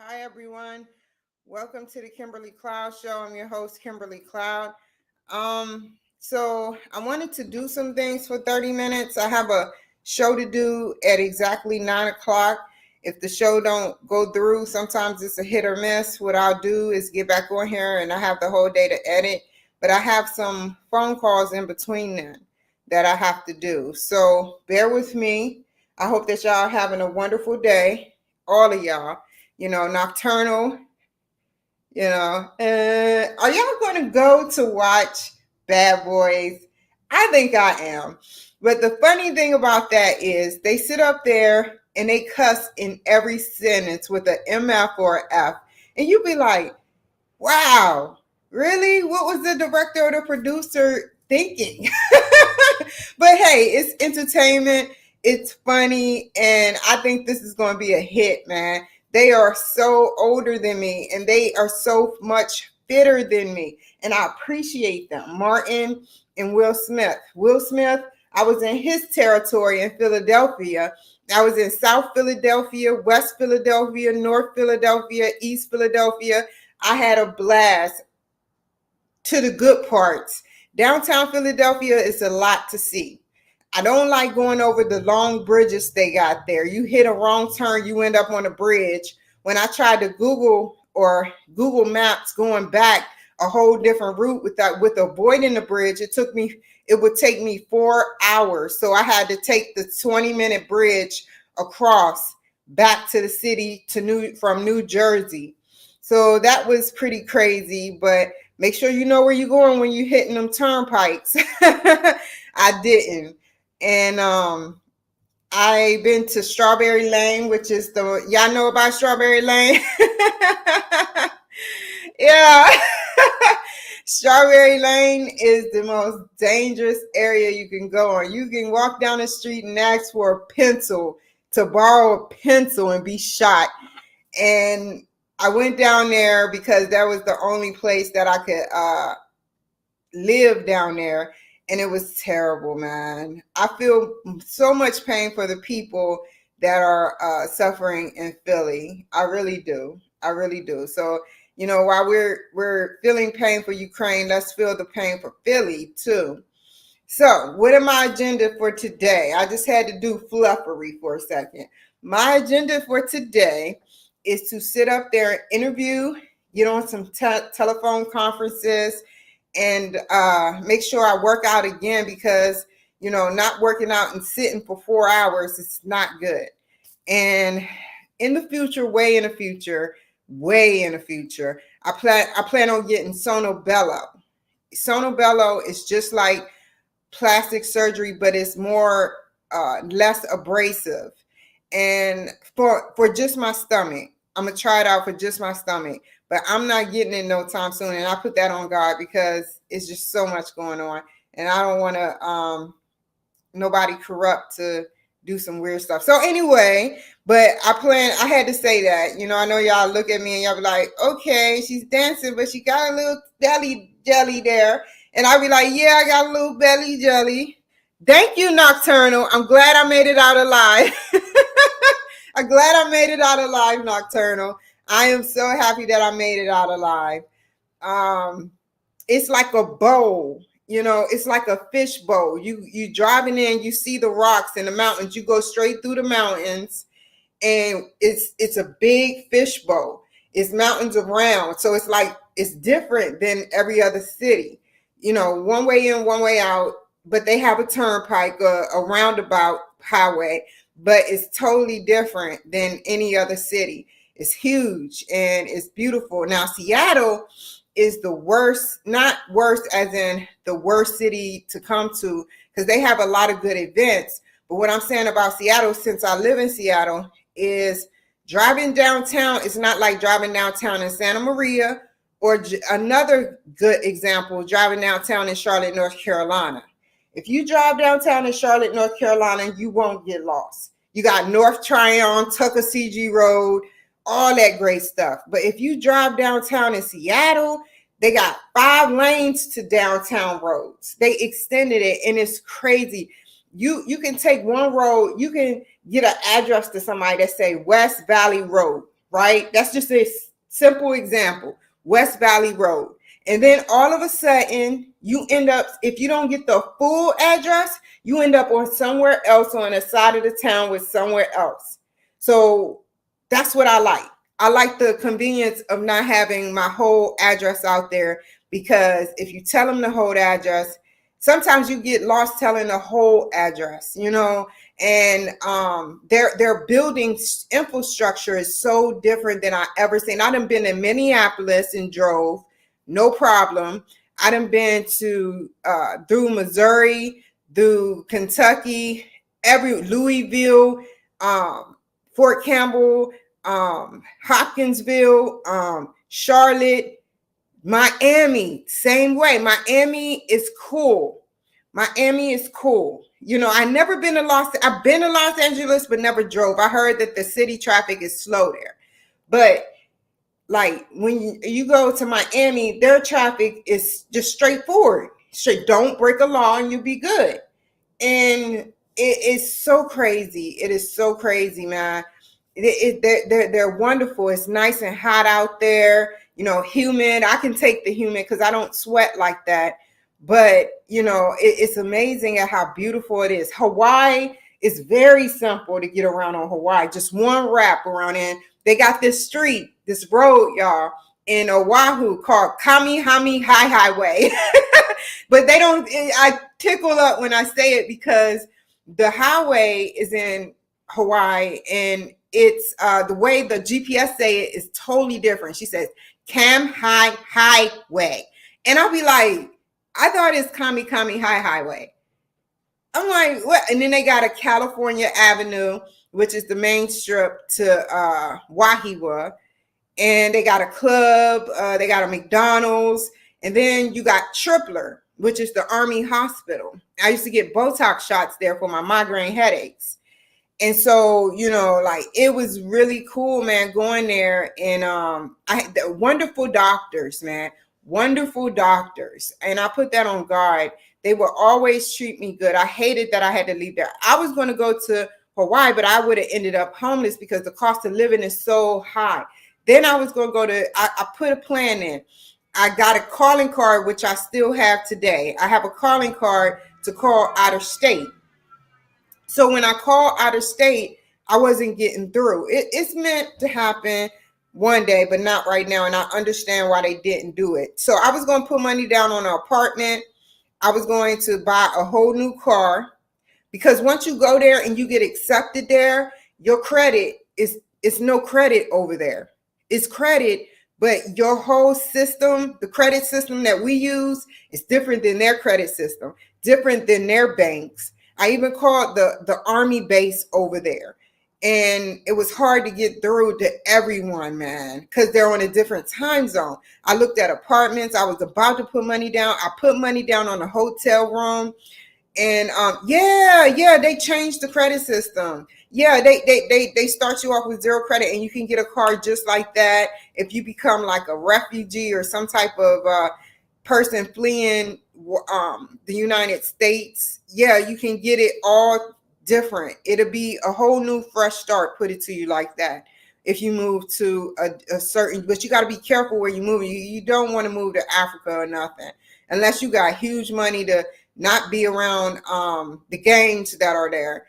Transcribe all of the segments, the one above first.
Hi, everyone. Welcome to the Kimberly Cloud Show. I'm your host, Kimberly Cloud. So I wanted to do some things for 30 minutes. I have a show to do at exactly 9 o'clock. If the show don't go through, sometimes it's a hit or miss. What I'll do is get back on here and I have the whole day to edit, but I have some phone calls in between then that I have to do. So bear with me. I hope that y'all are having a wonderful day, all of y'all. Nocturnal, are y'all going to go to watch Bad Boys? I think I am. But the funny thing about that is they sit up there and they cuss in every sentence with an MF or an F. And you be like, wow, really? What was the director or the producer thinking? But hey, it's entertainment. It's funny. And I think this is going to be a hit, man. They are so older than me and they are so much fitter than me. And I appreciate them. Martin and Will Smith. Will Smith, I was in his territory in Philadelphia. I was in South Philadelphia, West Philadelphia, North Philadelphia, East Philadelphia. I had a blast to the good parts. Downtown Philadelphia is a lot to see. I don't like going over the long bridges they got there. You hit a wrong turn, you end up on a bridge. When I tried to Google Maps going back a whole different route with avoiding the bridge, it would take me 4 hours. So I had to take the 20-minute bridge across back to the city from New Jersey. So that was pretty crazy, but make sure you know where you're going when you're hitting them turnpikes. I didn't. And I've been to Strawberry Lane, which is y'all know about Strawberry Lane? Yeah. Strawberry Lane is the most dangerous area you can go on. You can walk down the street and ask for a pencil, to borrow a pencil and be shot. And I went down there because that was the only place that I could live down there. And it was terrible, man. I feel so much pain for the people that are suffering in Philly. I really do. I really do. So, while we're feeling pain for Ukraine, let's feel the pain for Philly too. So, what is my agenda for today? I just had to do fluffery for a second. My agenda for today is to sit up there and interview, get on some telephone conferences, and make sure I work out again because, not working out and sitting for 4 hours is not good. And in the future, way in the future, I plan on getting Sono Bello. Sono Bello is just like plastic surgery, but it's more less abrasive. And for just my stomach, I'm gonna try it out for just my stomach, but I'm not getting it no time soon. And I put that on God because it's just so much going on, and I don't want to nobody corrupt to do some weird stuff. So anyway, but I had to say that. I know y'all look at me and y'all be like, okay, she's dancing, but she got a little belly jelly there. And I'll be like, yeah, I got a little belly jelly. Thank you, Nocturnal. I'm glad I made it out alive. I'm glad I made it out alive, Nocturnal. I am so happy that I made it out alive. It's like a bowl. It's like a fish bowl. You driving in, you see the rocks and the mountains. You go straight through the mountains, and it's a big fish bowl. It's mountains around, so it's different than every other city. One way in, one way out, but they have a turnpike, a roundabout highway, but it's totally different than any other city. It's huge and it's beautiful. Now, Seattle is the worst, not worst as in the worst city to come to, because they have a lot of good events. But what I'm saying about Seattle, since I live in Seattle, is driving downtown is not like driving downtown in Santa Maria, or another good example, driving downtown in Charlotte, North Carolina. If you drive downtown in Charlotte, North Carolina, you won't get lost. You got North Tryon, Tuckasegee Road, all that great stuff. But if you drive downtown in Seattle, they got 5 lanes to downtown roads. They extended it, and it's crazy. You can take one road, you can get an address to somebody that say West Valley Road. right? That's just a simple example. West Valley Road. And then all of a sudden, you end up, if you don't get the full address, you end up on somewhere else on the side of the town with somewhere else. So that's what I like. I like the convenience of not having my whole address out there, because if you tell them the whole address, sometimes you get lost telling the whole address, and their building infrastructure is so different than I ever seen. I done been in Minneapolis and drove, no problem. I done been to through Missouri, through Kentucky, Louisville, Fort Campbell, Hopkinsville, Charlotte, Miami, same way. Miami is cool. Miami is cool. I never been to I've been to Los Angeles, but never drove. I heard that the city traffic is slow there. But like when you go to Miami, their traffic is just straightforward. Straight, don't break a law and you'll be good. And it is so crazy. It is so crazy, man. They're wonderful. It's nice and hot out there. Humid. I can take the humid because I don't sweat like that. But, it's amazing at how beautiful it is. Hawaii is very simple to get around on Hawaii. Just one wrap around in. They got this street, this road, y'all, in Oahu called Kamehameha Highway. But they don't, I tickle up when I say it because the highway is in Hawaii and it's the way the GPS say it is totally different. She says Kamehameha Highway. And I'll be like, I thought it's Kamehameha Highway. I'm like, what? And then they got a California Avenue, which is the main strip to Wahiwa. And they got a club, they got a McDonald's, and then you got Tripler, which is the Army hospital. I used to get Botox shots there for my migraine headaches. And so, it was really cool, man, going there. And I had the wonderful doctors, man, wonderful doctors. And I put that on guard. They would always treat me good. I hated that I had to leave there. I was going to go to Hawaii, but I would have ended up homeless because the cost of living is so high. Then I was going to go I put a plan in. I got a calling card, which I still have today. I have a calling card to call out of state. So when I call out of state, I wasn't getting through. It's meant to happen one day, but not right now. And I understand why they didn't do it. So I was going to put money down on an apartment. I was going to buy a whole new car, because once you go there and you get accepted there, your credit it's no credit over there. It's credit, but your whole system, the credit system that we use, is different than their credit system, different than their banks. I even called the Army base over there. And it was hard to get through to everyone, man, because they're on a different time zone. I looked at apartments. I was about to put money down. I put money down on a hotel room. And they changed the credit system. Yeah, they start you off with zero credit, and you can get a car just like that if you become like a refugee or some type of person fleeing the United States. Yeah, you can get it all different. It'll be a whole new fresh start, put it to you like that. If you move to a certain, but you got to be careful where you move. You don't want to move to Africa or nothing, unless you got huge money to not be around the gangs that are there,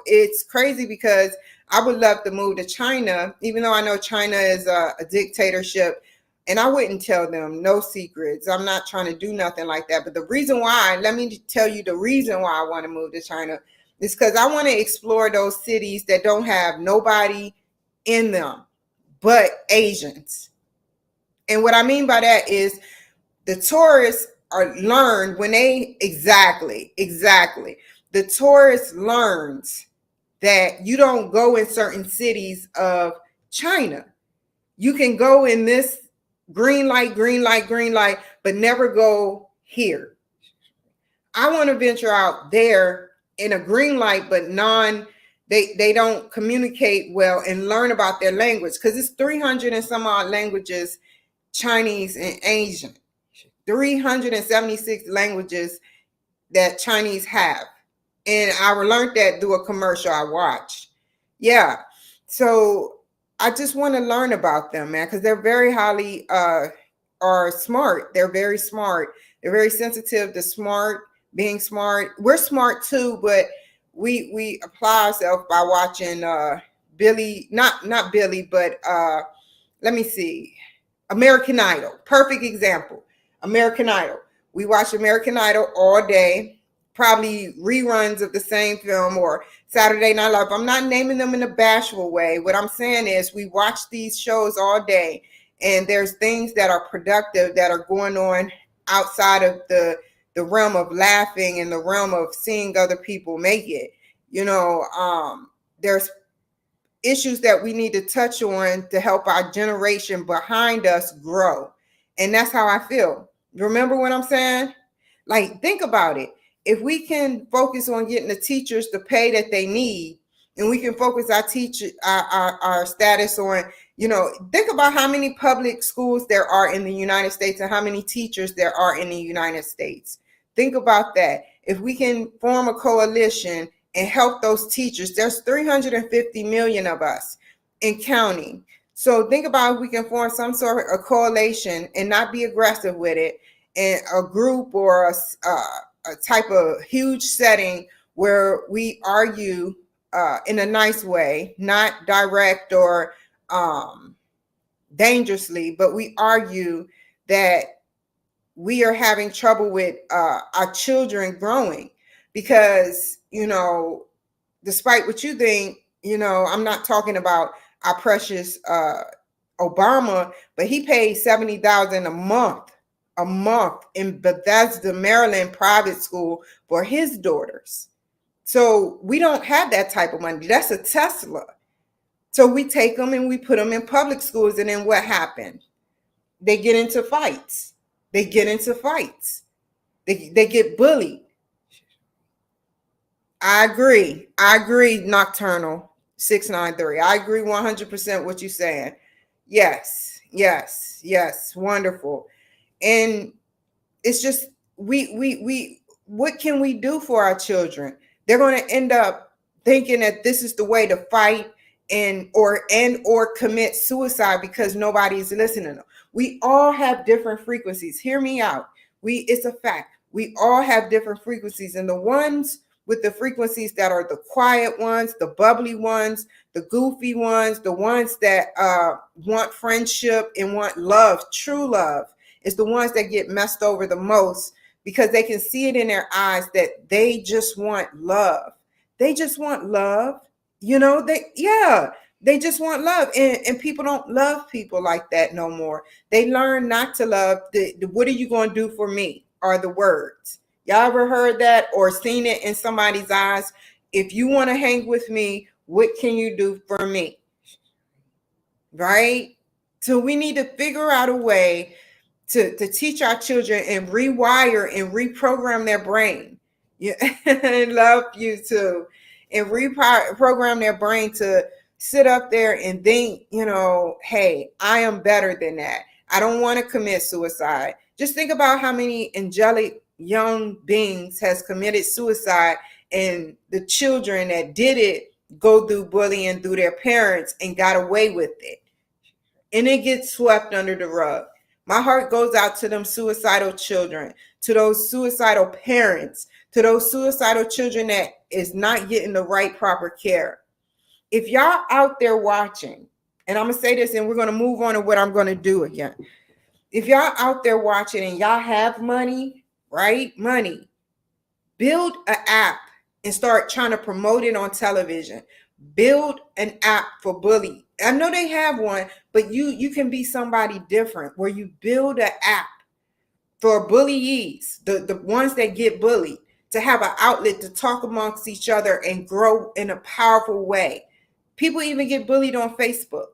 it's crazy because I would love to move to China, even though I know China is a dictatorship, and I wouldn't tell them no secrets. I'm not trying to do nothing like that. But the reason why, let me tell you the reason why I want to move to China is because I want to explore those cities that don't have nobody in them but Asians. And what I mean by that is the tourists are learned when they exactly. The tourist learns that you don't go in certain cities of China. You can go in this green light, but never go here. I want to venture out there in a green light, but they don't communicate well and learn about their language, because it's 300 and some odd languages, Chinese and Asian. 376 languages that Chinese have. And I learned that through a commercial I watched. Yeah. So I just want to learn about them, man, because they're very highly are smart. They're very smart. They're very sensitive to smart, being smart. We're smart too, but we apply ourselves by watching Billy, not Billy, but let me see. American Idol. Perfect example. American Idol. We watch American Idol all day, probably reruns of the same film or Saturday Night Live. I'm not naming them in a bashful way. What I'm saying is we watch these shows all day, and there's things that are productive that are going on outside of the realm of laughing and the realm of seeing other people make it. There's issues that we need to touch on to help our generation behind us grow. And that's how I feel. Remember what I'm saying? Like, think about it. If we can focus on getting the teachers the pay that they need, and we can focus our status on, think about how many public schools there are in the United States and how many teachers there are in the United States. Think about that. If we can form a coalition and help those teachers, there's 350 million of us and counting. So think about if we can form some sort of a coalition and not be aggressive with it, and a group or a type of huge setting where we argue in a nice way, not direct or dangerously, but we argue that we are having trouble with our children growing because, despite what you think, I'm not talking about our precious Obama, but he paid $70,000 a month in Bethesda, Maryland private school for his daughters. So we don't have that type of money. That's a Tesla. So we take them and we put them in public schools, and then what happened? They get into fights. They get bullied. I agree, Nocturnal 693. I agree 100% what you're saying. Yes. Wonderful. And it's just, what can we do for our children? They're going to end up thinking that this is the way to fight or commit suicide because nobody's listening to them. We all have different frequencies. Hear me out. It's a fact. We all have different frequencies, and the ones with the frequencies that are the quiet ones, the bubbly ones, the goofy ones, the ones that want friendship and want love, true love, is the ones that get messed over the most because they can see it in their eyes that they just want love. They just want love. They just want love. And people don't love people like that no more. They learn not to love. What are you going to do for me? Are the words. Y'all ever heard that or seen it in somebody's eyes? If you want to hang with me, what can you do for me? Right? So we need to figure out a way to teach our children and rewire and reprogram their brain. Yeah, I love you too. And reprogram their brain to sit up there and think, hey, I am better than that. I don't want to commit suicide. Just think about how many angelic young beings has committed suicide, and the children that did it go through bullying through their parents and got away with it. And it gets swept under the rug. My heart goes out to them suicidal children, to those suicidal parents, to those suicidal children that is not getting the right proper care. If y'all out there watching, and I'm going to say this and we're going to move on to what I'm going to do again. If y'all out there watching and y'all have money, right? Money, build an app and start trying to promote it on television. Build an app for bully. I know they have one, but you can be somebody different where you build an app for bullies, the ones that get bullied, to have an outlet to talk amongst each other and grow in a powerful way. People even get bullied on Facebook.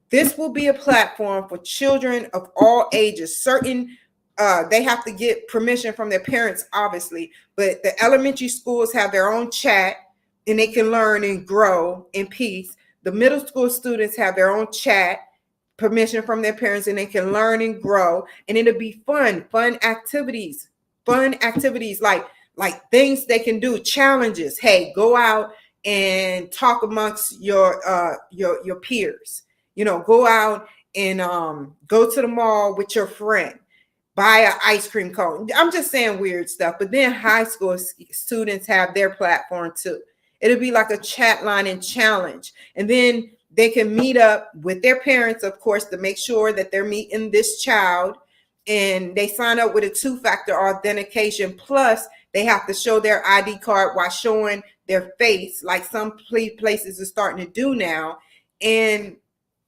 This will be a platform for children of all ages. They have to get permission from their parents, obviously, but the elementary schools have their own chat and they can learn and grow in peace. The middle school students have their own chat, permission from their parents, and they can learn and grow. And it'll be fun activities like things they can do, challenges. Hey, go out and talk amongst your peers. Go out and go to the mall with your friend, buy an ice cream cone. I'm just saying weird stuff. But then high school students have their platform too. It'll be like a chat line and challenge. And then they can meet up with their parents, of course, to make sure that they're meeting this child. And they sign up with a 2-factor authentication. Plus, they have to show their ID card while showing their face, like some places are starting to do now. And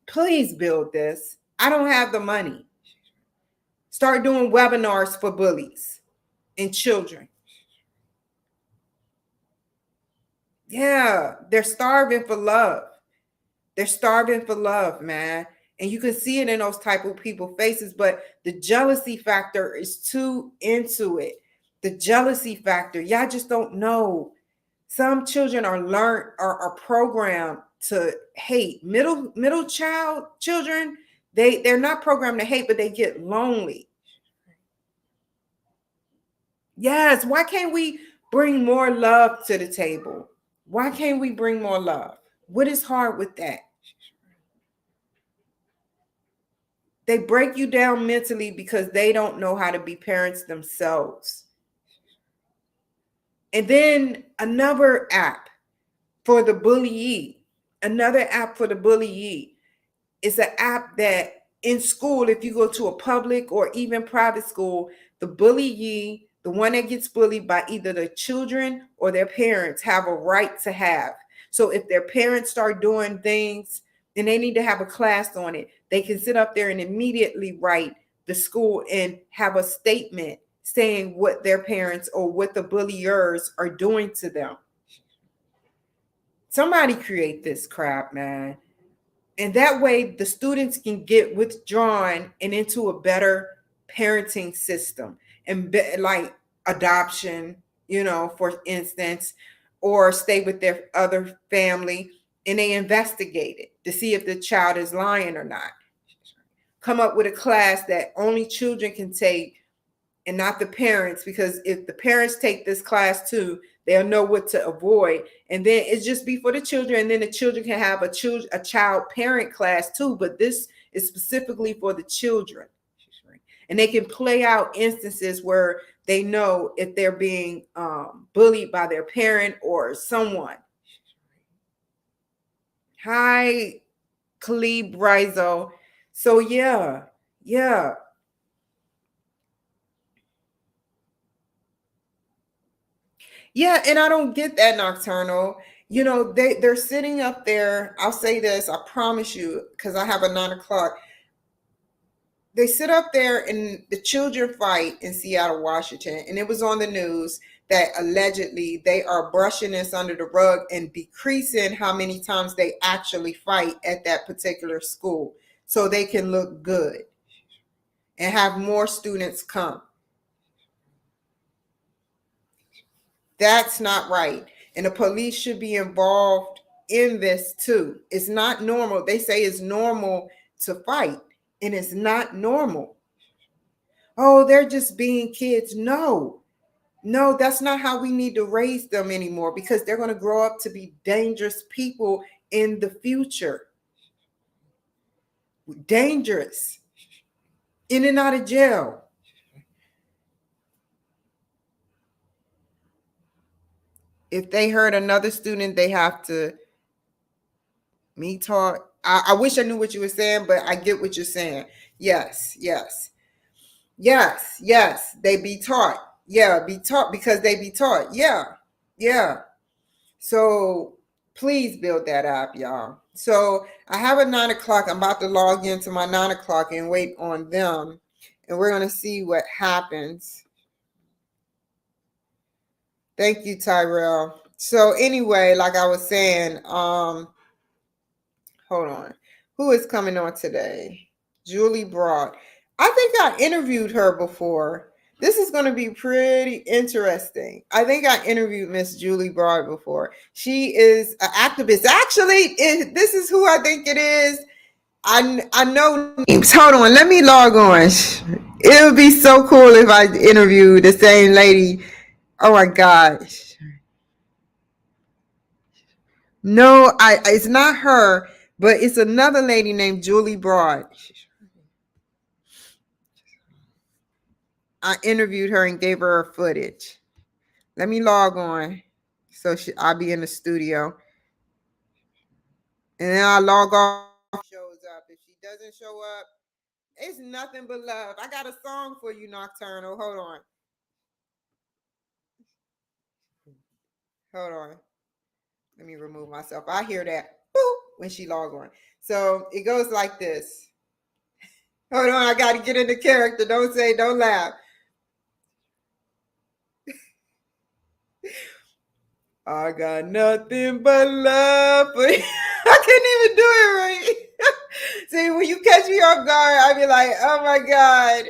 please build this. I don't have the money. Start doing webinars for bullies and children. Yeah, they're starving for love. They're starving for love, man. And you can see it in those type of people's faces, but the jealousy factor is too into it. The jealousy factor, y'all just don't know. Some children are programmed to hate. Middle children, they're not programmed to hate, but they get lonely. Yes, why can't we bring more love to the table? Why can't we bring more love? What is hard with that? They break you down mentally because they don't know how to be parents themselves. And then another app for the bullyee. Another app for the bullyee is an app that in school, if you go to a public or even private school, the bullyee, the one that gets bullied by either the children or their parents, have a right to have. So if their parents start doing things and they need to have a class on it, they can sit up there and immediately write the school and have a statement saying what their parents or what the bulliers are doing to them. Somebody create this crap, man. And that way the students can get withdrawn and into a better parenting system and like adoption, for instance, or stay with their other family and they investigate it to see if the child is lying or not. Come up with a class that only children can take and not the parents, because if the parents take this class too, they'll know what to avoid. And then it's just be for the children. And then the children can have a child parent class too. But this is specifically for the children. And they can play out instances where they know if they're being bullied by their parent or someone. Hi, Khalib Rizo. So yeah. Yeah, and I don't get that, Nocturnal. They're sitting up there. I'll say this, I promise you, because I have a 9:00. They sit up there and the children fight in Seattle, Washington, and it was on the news that allegedly they are brushing this under the rug and decreasing how many times they actually fight at that particular school so they can look good and have more students come. That's not right. And the police should be involved in this too. It's not normal. They say it's normal to fight, and it's not normal. Oh, they're just being kids. No, that's not how we need to raise them anymore, because they're going to grow up to be dangerous people in the future. Dangerous. In and out of jail. If they hurt another student, they have to me taught. I wish I knew what you were saying, but I get what you're saying. Yes. They be taught. Yeah, be taught because they be taught. Yeah. So please build that app, y'all. So I have a 9:00. I'm about to log into my 9:00 and wait on them. And we're going to see what happens. Thank you, Tyrell. So anyway, like I was saying, hold on. Who is coming on today? Julie Broad. I think I interviewed her before. This is going to be pretty interesting. I think I interviewed Miss Julie Broad before. She is an activist. Actually, this is who I think it is. I know names. Hold on. Let me log on. It would be so cool if I interviewed the same lady. Oh my gosh. No, it's not her, but it's another lady named Julie Broad. I interviewed her and gave her footage. Let me log on. So I'll be in the studio. And then I log off. Shows up. If she doesn't show up, it's nothing but love. I got a song for you, Nocturnal. Hold on. Hold on. Let me remove myself. I hear that boop when she log on. So it goes like this. Hold on, I got to get into character. Don't laugh. I got nothing but love for you. I couldn't even do it right. See, when you catch me off guard, I be like, oh my God.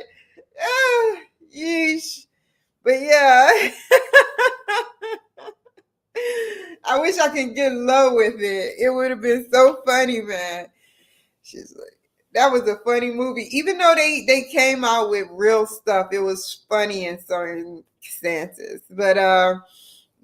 Ah, yeesh. But yeah. I wish I could get low with it. It would have been so funny, man. She's like, that was a funny movie. Even though they came out with real stuff, it was funny in certain stances. But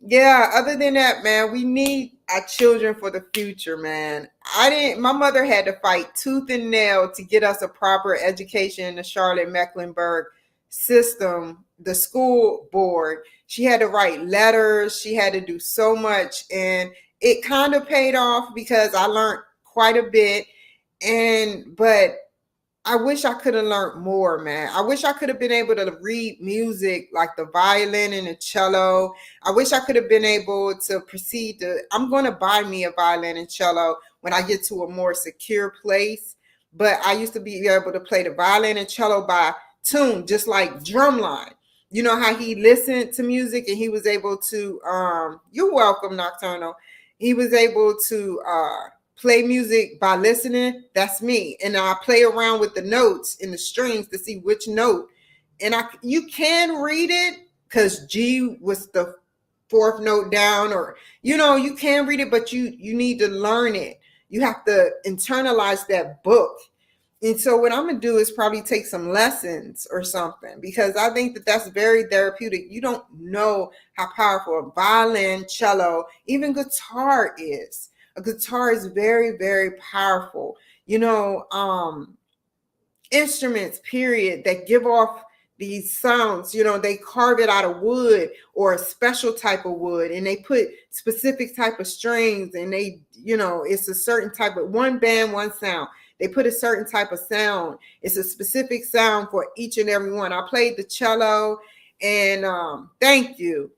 yeah, other than that, man, we need our children for the future, man. My mother had to fight tooth and nail to get us a proper education in the Charlotte Mecklenburg system, the school board. She had to write letters. She had to do so much. And it kind of paid off because I learned quite a bit. But I wish I could have learned more, man. I wish I could have been able to read music like the violin and the cello. I wish I could have been able to proceed to, I'm going to buy me a violin and cello when I get to a more secure place. But I used to be able to play the violin and cello by tune, just like Drumline. You know how he listened to music and he was able to, you're welcome, Nocturnal. He was able to, play music by listening. That's me. And I play around with the notes and the strings to see which note. And you can read it because G was the fourth note down, or you can read it, but you need to learn it. You have to internalize that book. And so what I'm going to do is probably take some lessons or something, because I think that that's very therapeutic. You don't know how powerful a violin, cello, even guitar is. A guitar is very, very powerful. Instruments, period, that give off these sounds, they carve it out of wood or a special type of wood, and they put specific type of strings, and it's a certain type of one band, one sound. They put a certain type of sound. It's a specific sound for each and every one. I played the cello, and thank you.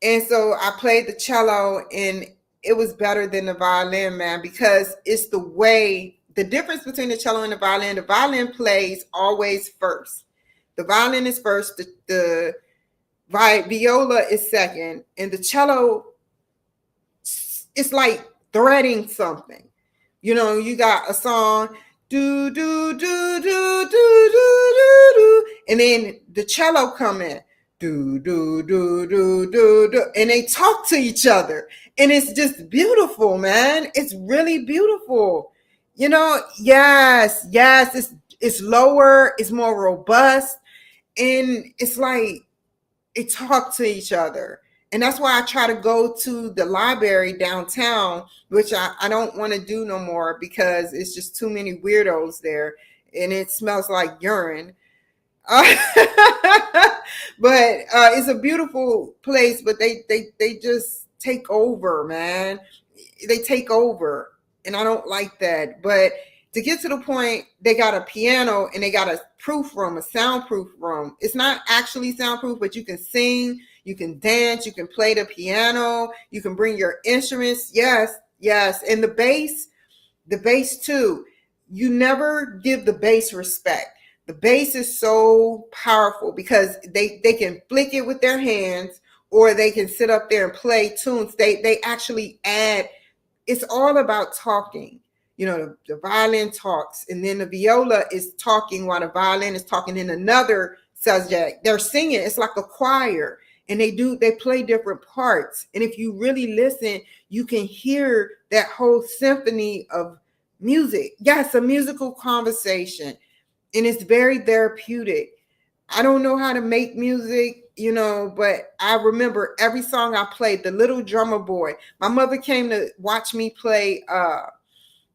And so I played the cello, and it was better than the violin, man, because it's the difference between the cello and the violin. The violin plays always first. The violin is first. The viola is second, and the cello, it's like threading something. You got a song, do do do do do do do, and then the cello come in, do do do do do do, and they talk to each other, and it's just beautiful, man. It's really beautiful. Yes, it's lower, it's more robust, and it's like they talk to each other. And that's why I try to go to the library downtown, which I don't want to do no more because it's just too many weirdos there, and it smells like urine. But it's a beautiful place, but they just take over, man. They take over, and I don't like that. But to get to the point, they got a piano and they got a proof room, a soundproof room. It's not actually soundproof, but you can sing, you can dance, you can play the piano, you can bring your instruments. Yes. And the bass too. You never give the bass respect. The bass is so powerful because they can flick it with their hands, or they can sit up there and play tunes. They actually add. It's all about talking. The violin talks, and then the viola is talking while the violin is talking in another subject. They're singing. It's like a choir, and they play different parts. And if you really listen, you can hear that whole symphony of music. Yes, a musical conversation, and it's very therapeutic. I don't know how to make music, but I remember every song I played. The Little Drummer Boy. My mother came to watch me play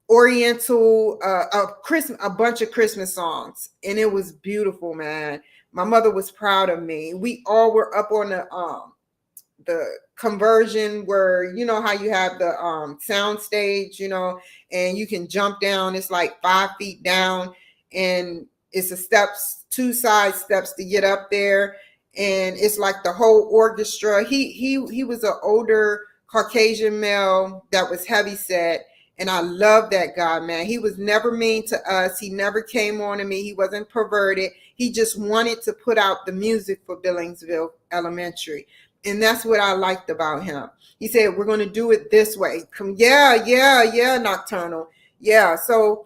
Oriental, a bunch of Christmas songs, and it was beautiful, man. My mother was proud of me. We all were up on the conversion where how you have the sound stage, and you can jump down. It's like 5 feet down, and it's a steps, two side steps to get up there, and it's like the whole orchestra. He was an older Caucasian male that was heavy set, and I love that guy, man. He was never mean to us. He never came on to me. He wasn't perverted. He just wanted to put out the music for Billingsville Elementary. And that's what I liked about him. He said, we're going to do it this way. Yeah, Nocturnal. Yeah. So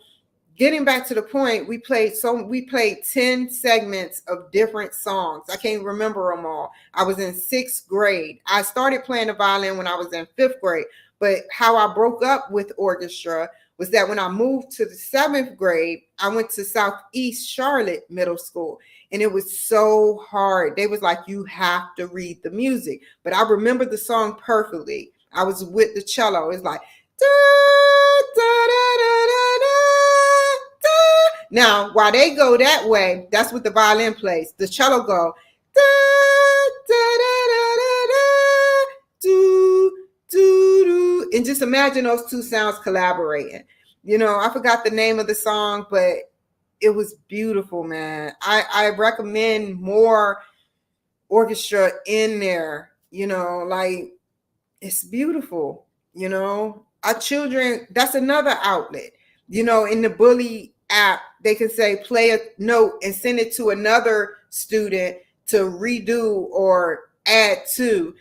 getting back to the point, we played 10 segments of different songs. I can't remember them all. I was in 6th grade. I started playing the violin when I was in 5th grade. But how I broke up with orchestra was that when I moved to the 7th grade, I went to Southeast Charlotte Middle School. And it was so hard. They was like, you have to read the music. But I remember the song perfectly. I was with the cello. It's like, da, da, da, da, da, da. Now, while they go that way, that's what the violin plays. The cello go, da, da, da, da, da, da, do, do, do. And just imagine those two sounds collaborating. I forgot the name of the song, but it was beautiful, man. I recommend more orchestra in there, like it's beautiful, Our children, that's another outlet. In the Bully app, they can say play a note and send it to another student to redo or add to.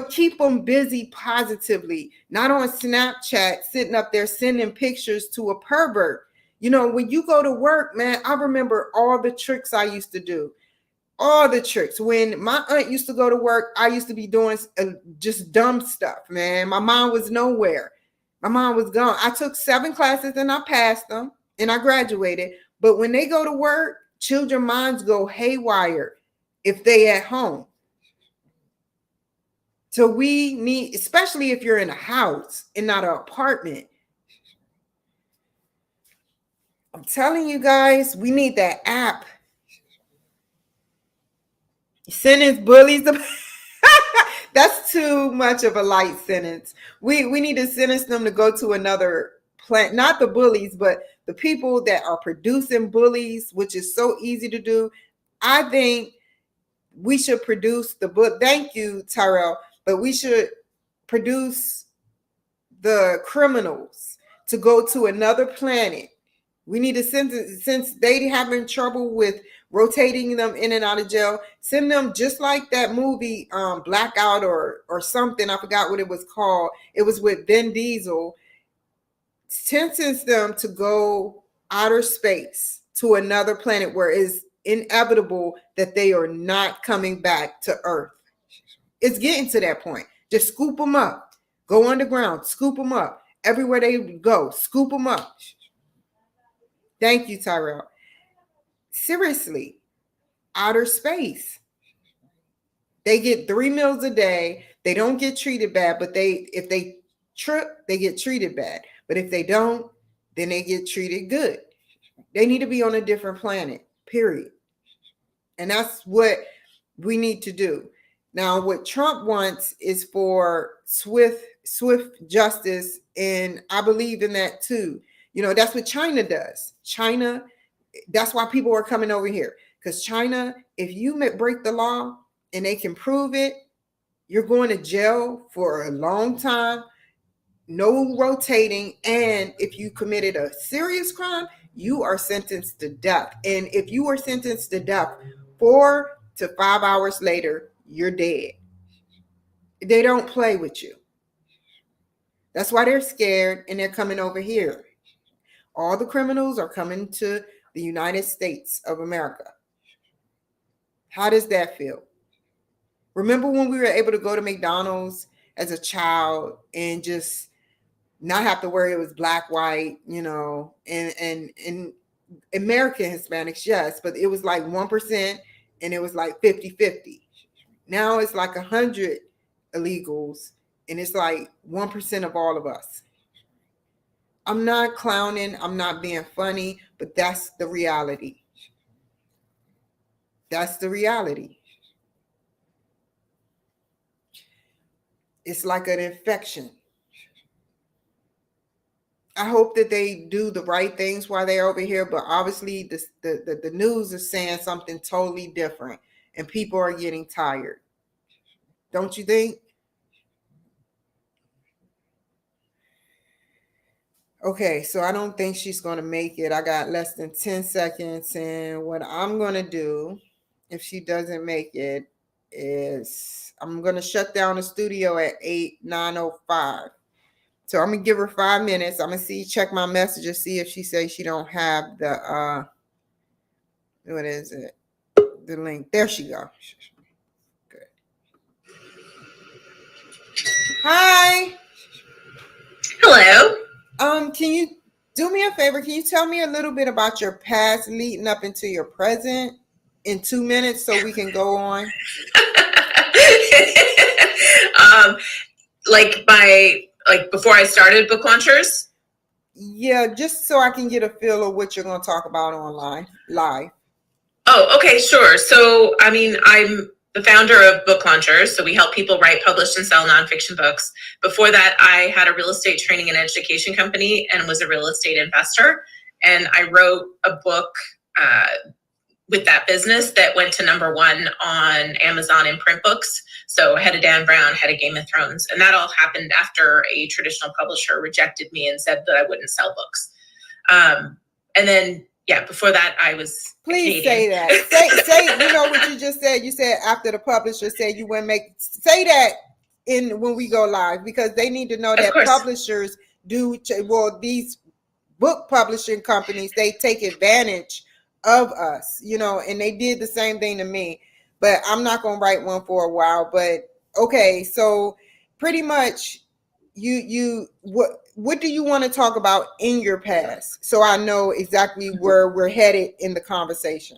Keep them busy positively, not on Snapchat, sitting up there sending pictures to a pervert. When you go to work, man, I remember all the tricks I used to do. All the tricks. When my aunt used to go to work, I used to be doing just dumb stuff, man. My mom was nowhere. My mom was gone. I took 7 classes and I passed them and I graduated. But when they go to work, children's minds go haywire if they at home. So we need, especially if you're in a house and not an apartment, I'm telling you guys, we need that app. Sentence bullies. That's too much of a light sentence. We need to sentence them to go to another plant, not the bullies, but the people that are producing bullies, which is so easy to do. I think we should produce the book. Thank you, Tyrell. But we should produce the criminals to go to another planet. We need to send, since they having trouble with rotating them in and out of jail, send them just like that movie Blackout or something. I forgot what it was called. It was with Vin Diesel. Sentence them to go outer space to another planet where it's inevitable that they are not coming back to Earth. It's getting to that point. Just scoop them up. Go underground. Scoop them up. Everywhere they go, scoop them up. Thank you, Tyrell. Seriously, outer space. They get 3 meals a day. They don't get treated bad, but if they trip, they get treated bad. But if they don't, then they get treated good. They need to be on a different planet, period. And that's what we need to do. Now, what Trump wants is for swift justice, and I believe in that too. That's what China does. China, that's why people are coming over here. Because China, if you break the law and they can prove it, you're going to jail for a long time, no rotating. And if you committed a serious crime, you are sentenced to death. And if you are sentenced to death 4 to 5 hours later, you're dead. They don't play with you. That's why they're scared and they're coming over here. All the criminals are coming to the United States of America. How does that feel? Remember when we were able to go to McDonald's as a child and just not have to worry it was black, white, and American Hispanics, yes, but it was like 1%, and it was like 50-50. Now it's like 100 illegals, and it's like 1% of all of us. I'm not clowning, I'm not being funny, but that's the reality. That's the reality. It's like an infection. I hope that they do the right things while they're over here, but obviously the news is saying something totally different, and people are getting tired. Don't you think? Okay, so I don't think she's going to make it. I got less than 10 seconds, and what I'm going to do if she doesn't make it is I'm going to shut down the studio at 9:05. So I'm going to give her 5 minutes. I'm going to check my messages, see if she says she don't have the what is it? The link. There she go. Good. Hi. Hello. Can you do me a favor? Can you tell me a little bit about your past leading up into your present in 2 minutes so we can go on? Like before I started Book Launchers? Yeah, just so I can get a feel of what you're going to talk about online, live. Oh, okay, sure. So, I mean, I'm the founder of Book Launchers. So we help people write, publish, and sell nonfiction books. Before that, I had a real estate training and education company and was a real estate investor. And I wrote a book with that business that went to #1 on Amazon in print books. So Head of Dan Brown, Head of Game of Thrones. And that all happened after a traditional publisher rejected me and said that I wouldn't sell books. And then, yeah, before that, I was Please say that. Say, you know what you just said? You said after the publisher said you wouldn't make, say that when we go live, because they need to know that publishers do, well, these book publishing companies, they take advantage of us, you know, and they did the same thing to me. But I'm not going to write one for a while. But okay, so pretty much what do you want to talk about in your past, so I know exactly where we're headed in the conversation?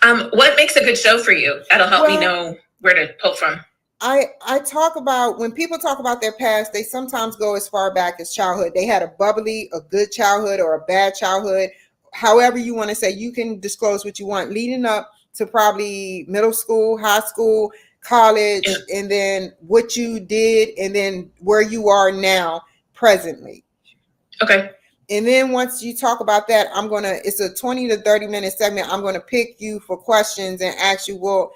What makes a good show for you? That'll help me know where to pull from. I talk about, when people talk about their past, they sometimes go as far back as childhood. They had a good childhood or a bad childhood, however you want to say. You can disclose what you want leading up to probably middle school, high school, college, and then what you did, and then where you are now presently. Okay. And then once you talk about that, it's a 20 to 30 minute segment. I'm going to pick you for questions and ask you, well,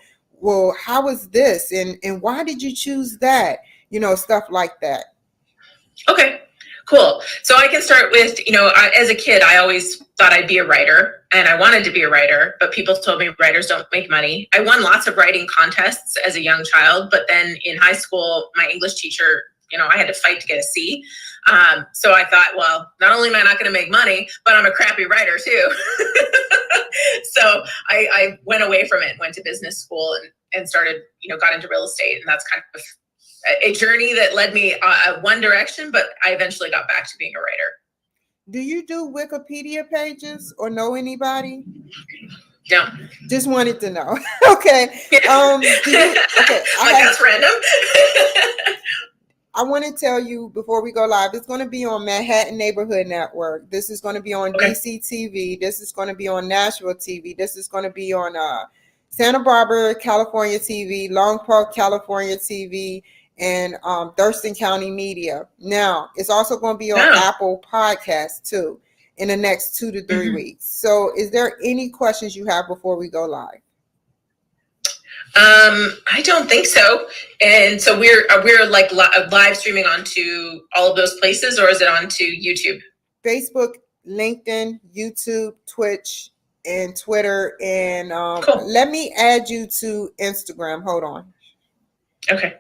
how was this? And why did you choose that? You know, stuff like that. Okay, cool. So I can start with, as a kid, I always thought I'd be a writer, and I wanted to be a writer, but people told me writers don't make money. I won lots of writing contests as a young child, but then in high school, my English teacher, I had to fight to get a C. So I thought, well, not only am I not going to make money, but I'm a crappy writer too. So I went away from it, went to business school and started, got into real estate. And that's kind of a journey that led me one direction, but I eventually got back to being a writer. Do you do Wikipedia pages or know anybody? No. Just wanted to know. Okay. That's random. I want to tell you before we go live, it's going to be on Manhattan Neighborhood Network. This is going to be on DC TV. This is going to be on Nashville TV. This is going to be on Santa Barbara, California TV, Long Park, California TV, and Thurston County Media. Now, it's also going to be on Apple Podcasts too in the next 2 to 3 weeks. So is there any questions you have before we go live? I don't think so. And so we're like live streaming onto all of those places, or is it onto YouTube? Facebook, LinkedIn, YouTube, Twitch, and Twitter. And cool. Let me add you to Instagram. Hold on. Okay.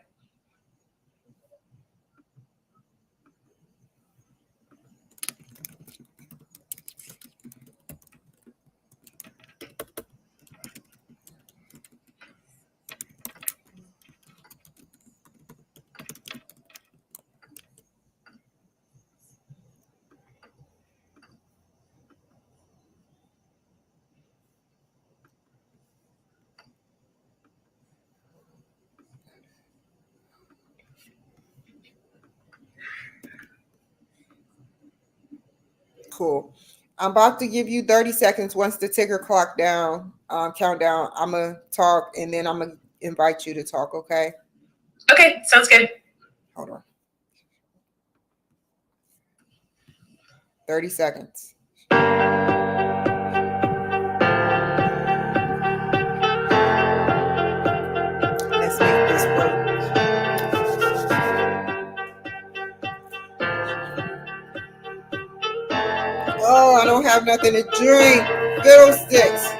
Cool. I'm about to give you 30 seconds. Once the ticker clock down, countdown, I'm going to talk and then I'm going to invite you to talk, okay? Okay, sounds good. Hold on. 30 seconds. Let's make this work. Oh, I don't have nothing to drink. Fiddlesticks.